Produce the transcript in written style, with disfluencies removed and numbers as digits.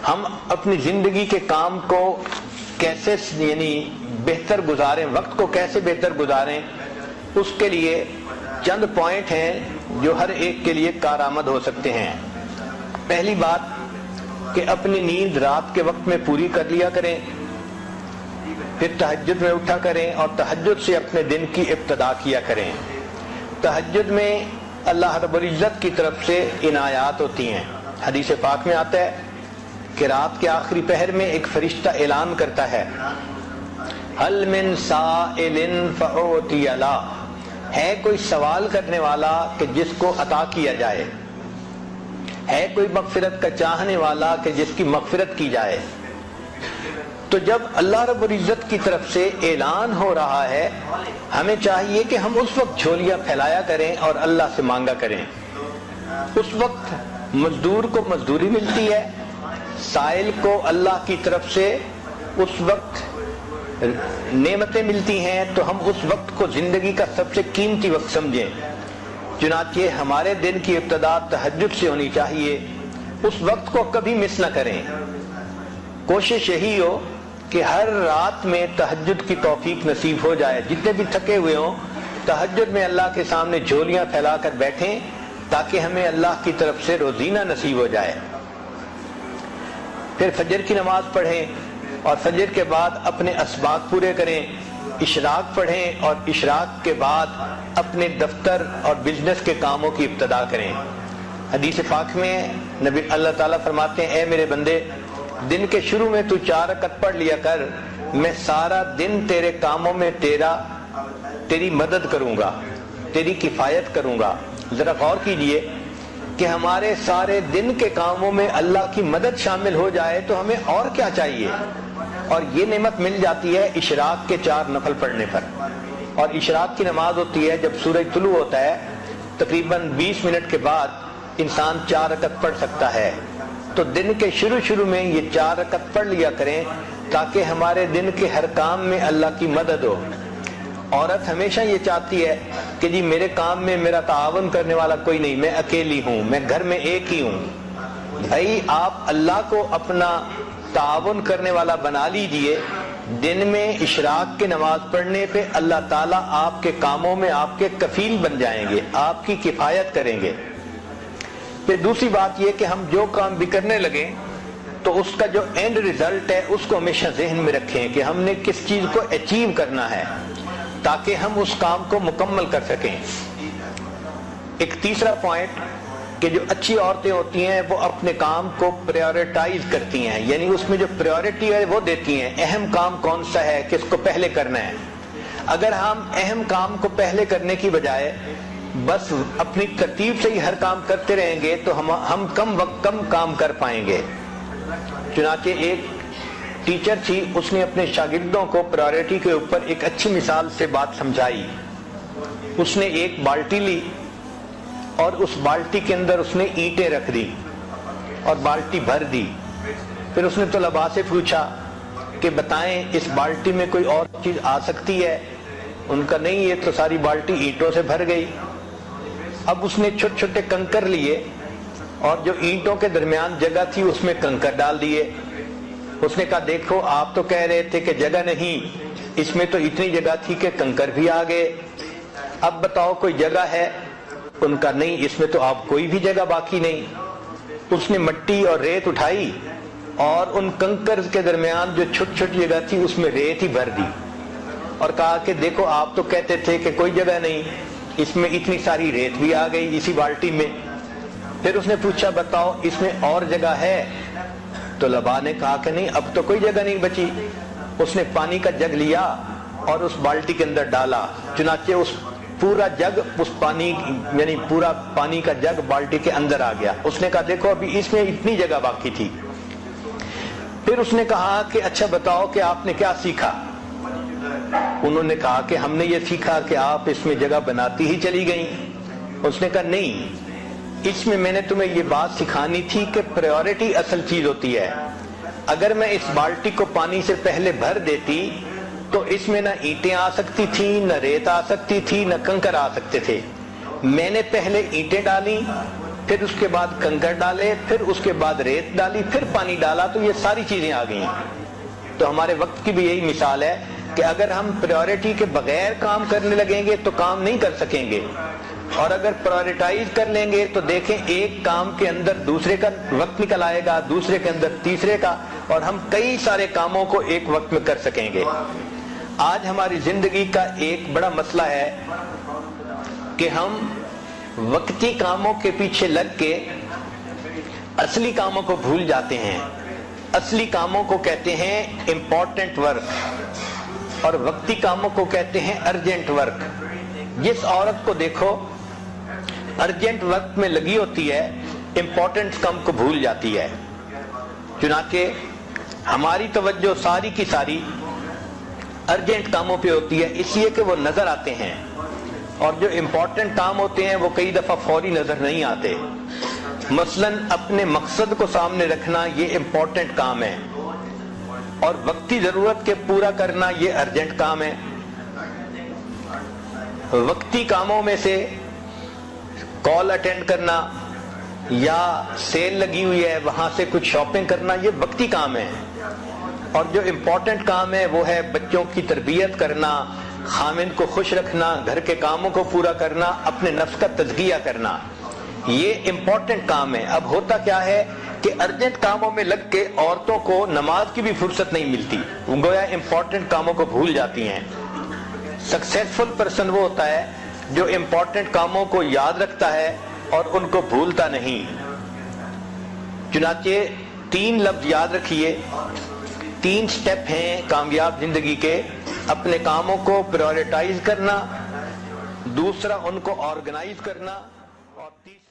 ہم اپنی زندگی کے کام کو کیسے بہتر گزاریں، وقت کو کیسے بہتر گزاریں، اس کے لیے چند پوائنٹ ہیں جو ہر ایک کے لیے کارآمد ہو سکتے ہیں۔ پہلی بات کہ اپنی نیند رات کے وقت میں پوری کر لیا کریں، پھر تہجد میں اٹھا کریں اور تہجد سے اپنے دن کی ابتدا کیا کریں۔ تہجد میں اللہ رب العزت کی طرف سے عنایات ہوتی ہیں۔ حدیث پاک میں آتا ہے کہ رات کے آخری پہر میں ایک فرشتہ اعلان کرتا ہے، هل من سائل فأعطی له، ہے کوئی سوال کرنے والا کہ جس کو عطا کیا جائے، ہے کوئی مغفرت کا چاہنے والا کہ جس کی مغفرت کی جائے۔ تو جب اللہ رب العزت کی طرف سے اعلان ہو رہا ہے، ہمیں چاہیے کہ ہم اس وقت جھولیاں پھیلایا کریں اور اللہ سے مانگا کریں۔ اس وقت مزدور کو مزدوری ملتی ہے، سائل کو اللہ کی طرف سے اس وقت نعمتیں ملتی ہیں، تو ہم اس وقت کو زندگی کا سب سے قیمتی وقت سمجھیں۔ چنانچہ ہمارے دن کی ابتدا تہجد سے ہونی چاہیے، اس وقت کو کبھی مس نہ کریں۔ کوشش یہی ہو کہ ہر رات میں تہجد کی توفیق نصیب ہو جائے، جتنے بھی تھکے ہوئے ہوں تہجد میں اللہ کے سامنے جھولیاں پھیلا کر بیٹھیں تاکہ ہمیں اللہ کی طرف سے روزینہ نصیب ہو جائے۔ پھر فجر کی نماز پڑھیں اور فجر کے بعد اپنے اسباق پورے کریں، اشراق پڑھیں اور اشراق کے بعد اپنے دفتر اور بزنس کے کاموں کی ابتدا کریں۔ حدیث پاک میں نبی اللہ تعالیٰ فرماتے ہیں، اے میرے بندے، دن کے شروع میں تو 4 رکعت پڑھ لیا کر، میں سارا دن تیرے کاموں میں تیری مدد کروں گا، تیری کفایت کروں گا۔ ذرا غور کیجئے کہ ہمارے سارے دن کے کاموں میں اللہ کی مدد شامل ہو جائے تو ہمیں اور کیا چاہیے؟ اور یہ نعمت مل جاتی ہے اشراق کے 4 نفل پڑھنے پر۔ اور اشراق کی نماز ہوتی ہے جب سورج طلوع ہوتا ہے، تقریباً 20 منٹ کے بعد انسان 4 رکعت پڑھ سکتا ہے۔ تو دن کے شروع میں یہ 4 رکعت پڑھ لیا کریں تاکہ ہمارے دن کے ہر کام میں اللہ کی مدد ہو۔ عورت ہمیشہ یہ چاہتی ہے کہ جی میرے کام میں میرا تعاون کرنے والا کوئی نہیں، میں اکیلی ہوں، میں گھر میں ایک ہی ہوں۔ بھائی آپ اللہ کو اپنا تعاون کرنے والا بنا لیجئے، دن میں اشراق کی نماز پڑھنے پہ اللہ تعالیٰ آپ کے کاموں میں آپ کے کفیل بن جائیں گے، آپ کی کفایت کریں گے۔ پھر دوسری بات یہ کہ ہم جو کام بھی کرنے لگیں تو اس کا جو اینڈ ریزلٹ ہے اس کو ہمیشہ ذہن میں رکھیں کہ ہم نے کس چیز کو اچیو کرنا ہے تاکہ ہم اس کام کو مکمل کر سکیں۔ ایک تیسرا پوائنٹ کہ جو اچھی عورتیں ہوتی ہیں وہ اپنے کام کو پریورٹائز کرتی ہیں، یعنی اس میں جو پریورٹی ہے وہ دیتی ہیں، اہم کام کون سا ہے، کس کو پہلے کرنا ہے۔ اگر ہم اہم کام کو پہلے کرنے کی بجائے بس اپنی ترتیب سے ہی ہر کام کرتے رہیں گے تو ہم کم وقت کم کام کر پائیں گے۔ چنانچہ ایک ٹیچر تھی، اس نے اپنے شاگردوں کو پرائورٹی کے اوپر ایک اچھی مثال سے بات سمجھائی۔ اس نے ایک بالٹی لی اور اس بالٹی کے اندر اس نے اینٹیں رکھ دی اور بالٹی بھر دی۔ پھر اس نے طلباء سے پوچھا کہ بتائیں اس بالٹی میں کوئی اور چیز آ سکتی ہے؟ ان کا نہیں، یہ تو ساری بالٹی اینٹوں سے بھر گئی۔ اب اس نے چھوٹے چھوٹے کنکر لیے اور جو اینٹوں کے درمیان جگہ تھی اس میں کنکر ڈال دیے۔ اس نے کہا دیکھو آپ تو کہہ رہے تھے کہ جگہ نہیں، اس میں تو اتنی جگہ تھی کہ کنکر بھی آ گئے، اب بتاؤ کوئی جگہ ہے؟ ان کا نہیں، اس میں تو آپ کوئی بھی جگہ باقی نہیں۔ اس نے مٹی اور ریت اٹھائی اور ان کنکر کے درمیان جو چھوٹی چھوٹی جگہ تھی اس میں ریت ہی بھر دی اور کہا کہ دیکھو آپ تو کہتے تھے کہ کوئی جگہ نہیں، اس میں اتنی ساری ریت بھی آ گئی اسی بالٹی میں۔ پھر اس نے پوچھا بتاؤ اس میں اور جگہ ہے؟ طلباء نے کہا کہ نہیں، اب تو کوئی جگہ نہیں بچی۔ اس نے پانی کا جگ لیا اور اس بالٹی کے اندر ڈالا، چنانچہ اس پورا جگ اس پانی یعنی پورا پانی کا جگ بالٹی کے اندر آ گیا۔ اس نے کہا دیکھو ابھی اس میں اتنی جگہ باقی تھی۔ پھر اس نے کہا کہ اچھا بتاؤ کہ آپ نے کیا سیکھا؟ انہوں نے کہا کہ ہم نے یہ سیکھا کہ آپ اس میں جگہ بناتی ہی چلی گئیں۔ اس نے کہا نہیں، اس میں میں نے تمہیں یہ بات سکھانی تھی کہ پریورٹی اصل چیز ہوتی ہے۔ اگر میں اس بالٹی کو پانی سے پہلے بھر دیتی تو اس میں نہ اینٹیں آ سکتی تھیں، نہ ریت آ سکتی تھی، نہ کنکر آ سکتے تھے۔ میں نے پہلے اینٹیں ڈالیں، پھر اس کے بعد کنکر ڈالے، پھر اس کے بعد ریت ڈالی، پھر پانی ڈالا، تو یہ ساری چیزیں آ گئی ہیں۔ تو ہمارے وقت کی بھی یہی مثال ہے کہ اگر ہم پریورٹی کے بغیر کام کرنے لگیں گے تو کام نہیں کر سکیں گے، اور اگر پرائورٹائز کر لیں گے تو دیکھیں ایک کام کے اندر دوسرے کا وقت نکل آئے گا، دوسرے کے اندر تیسرے کا، اور ہم کئی سارے کاموں کو ایک وقت میں کر سکیں گے۔ آج ہماری زندگی کا ایک بڑا مسئلہ ہے کہ ہم وقتی کاموں کے پیچھے لگ کے اصلی کاموں کو بھول جاتے ہیں۔ اصلی کاموں کو کہتے ہیں امپورٹنٹ ورک، اور وقتی کاموں کو کہتے ہیں ارجنٹ ورک۔ جس عورت کو دیکھو ارجنٹ ورک میں لگی ہوتی ہے، امپورٹنٹ کام کو بھول جاتی ہے۔ چنانچہ ہماری توجہ ساری کی ساری ارجنٹ کاموں پہ ہوتی ہے، اس لیے کہ وہ نظر آتے ہیں، اور جو امپورٹنٹ کام ہوتے ہیں وہ کئی دفعہ فوری نظر نہیں آتے۔ مثلاً اپنے مقصد کو سامنے رکھنا یہ امپورٹنٹ کام ہے، اور وقتی ضرورت کے پورا کرنا یہ ارجنٹ کام ہے۔ وقتی کاموں میں سے کال اٹینڈ کرنا یا سیل لگی ہوئی ہے وہاں سے کچھ شاپنگ کرنا یہ وقتی کام ہے، اور جو امپورٹنٹ کام ہے وہ ہے بچوں کی تربیت کرنا، خامند کو خوش رکھنا، گھر کے کاموں کو پورا کرنا، اپنے نفس کا تزکیہ کرنا، یہ امپورٹنٹ کام ہے۔ اب ہوتا کیا ہے کہ ارجنٹ کاموں میں لگ کے عورتوں کو نماز کی بھی فرصت نہیں ملتی، گویا امپورٹنٹ کاموں کو بھول جاتی ہیں۔ سکسیسفل پرسن وہ ہوتا ہے جو امپورٹنٹ کاموں کو یاد رکھتا ہے اور ان کو بھولتا نہیں۔ چنانچہ 3 لفظ یاد رکھیے، 3 سٹیپ ہیں کامیاب زندگی کے: اپنے کاموں کو پریورٹائز کرنا، دوسرا ان کو آرگنائز کرنا، اور تیسرا